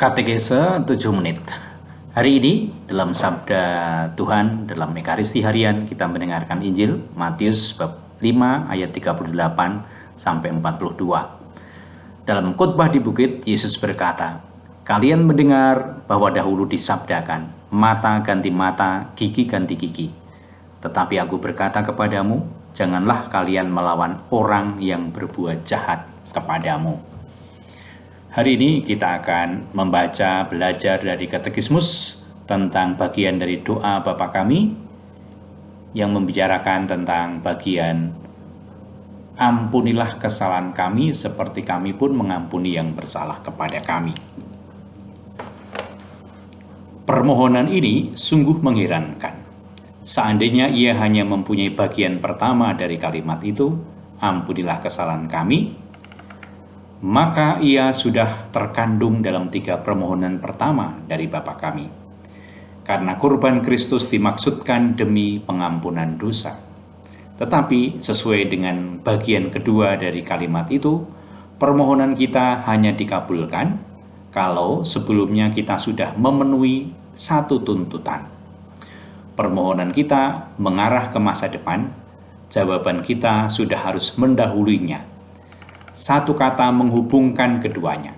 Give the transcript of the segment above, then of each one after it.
Katekese 7 menit. Hari ini dalam sabda Tuhan dalam Ekaristi harian kita mendengarkan Injil Matius bab 5 ayat 38 sampai 42. Dalam khotbah di bukit, Yesus berkata, "Kalian mendengar bahwa dahulu disabdakan, mata ganti mata, gigi ganti gigi. Tetapi aku berkata kepadamu, janganlah kalian melawan orang yang berbuat jahat kepadamu." Hari ini kita akan belajar dari Katekismus tentang bagian dari doa Bapa Kami yang membicarakan tentang bagian ampunilah kesalahan kami seperti kami pun mengampuni yang bersalah kepada kami. Permohonan ini sungguh mengherankan. Seandainya ia hanya mempunyai bagian pertama dari kalimat itu, ampunilah kesalahan kami, maka ia sudah terkandung dalam 3 permohonan pertama dari Bapa Kami. Karena kurban Kristus dimaksudkan demi pengampunan dosa. Tetapi sesuai dengan bagian kedua dari kalimat itu, permohonan kita hanya dikabulkan kalau sebelumnya kita sudah memenuhi satu tuntutan. Permohonan kita mengarah ke masa depan, jawaban kita sudah harus mendahulunya. Satu kata menghubungkan keduanya,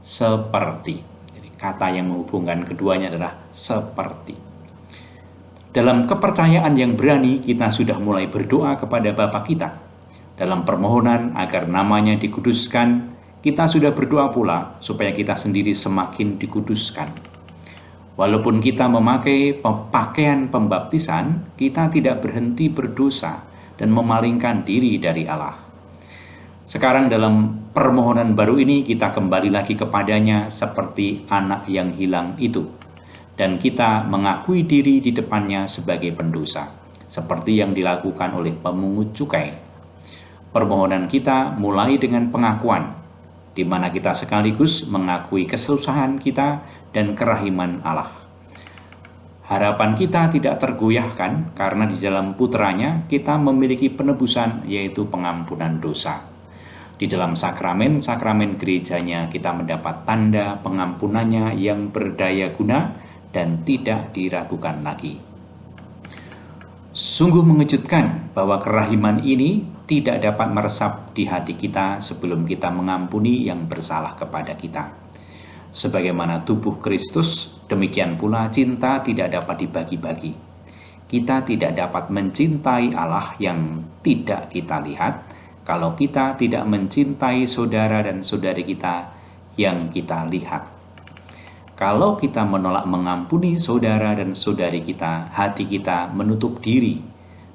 seperti. Jadi kata yang menghubungkan keduanya adalah seperti. Dalam kepercayaan yang berani, kita sudah mulai berdoa kepada Bapa kita. Dalam permohonan agar namanya dikuduskan, kita sudah berdoa pula supaya kita sendiri semakin dikuduskan. Walaupun kita memakai pakaian pembaptisan, kita tidak berhenti berdosa dan memalingkan diri dari Allah. Sekarang dalam permohonan baru ini kita kembali lagi kepadanya seperti anak yang hilang itu. Dan kita mengakui diri di depannya sebagai pendosa, seperti yang dilakukan oleh pemungut cukai. Permohonan kita mulai dengan pengakuan, di mana kita sekaligus mengakui kesusahan kita dan kerahiman Allah. Harapan kita tidak tergoyahkan karena di dalam putranya kita memiliki penebusan, yaitu pengampunan dosa. Di dalam sakramen gerejanya kita mendapat tanda pengampunannya yang berdaya guna dan tidak diragukan lagi. Sungguh mengejutkan bahwa kerahiman ini tidak dapat meresap di hati kita sebelum kita mengampuni yang bersalah kepada kita. Sebagaimana tubuh Kristus, demikian pula cinta tidak dapat dibagi-bagi. Kita tidak dapat mencintai Allah yang tidak kita lihat kalau kita tidak mencintai saudara dan saudari kita yang kita lihat. Kalau kita menolak mengampuni saudara dan saudari kita, hati kita menutup diri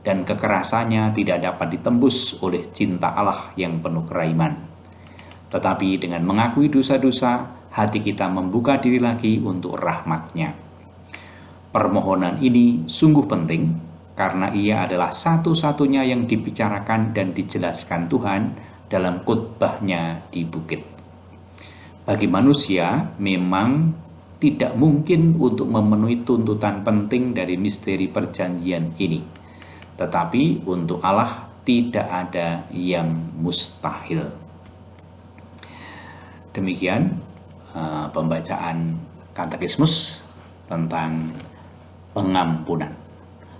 dan kekerasannya tidak dapat ditembus oleh cinta Allah yang penuh kerahiman. Tetapi dengan mengakui dosa-dosa, hati kita membuka diri lagi untuk rahmat-Nya. Permohonan ini sungguh penting, karena ia adalah satu-satunya yang dibicarakan dan dijelaskan Tuhan dalam khotbahnya di bukit. Bagi manusia memang tidak mungkin untuk memenuhi tuntutan penting dari misteri perjanjian ini. Tetapi untuk Allah tidak ada yang mustahil. Demikian pembacaan Katekismus tentang pengampunan.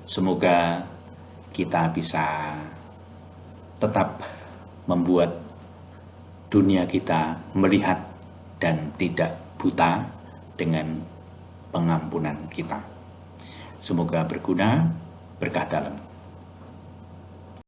Semoga kita bisa tetap membuat dunia kita melihat dan tidak buta dengan pengampunan kita. Semoga berguna, berkah dalam.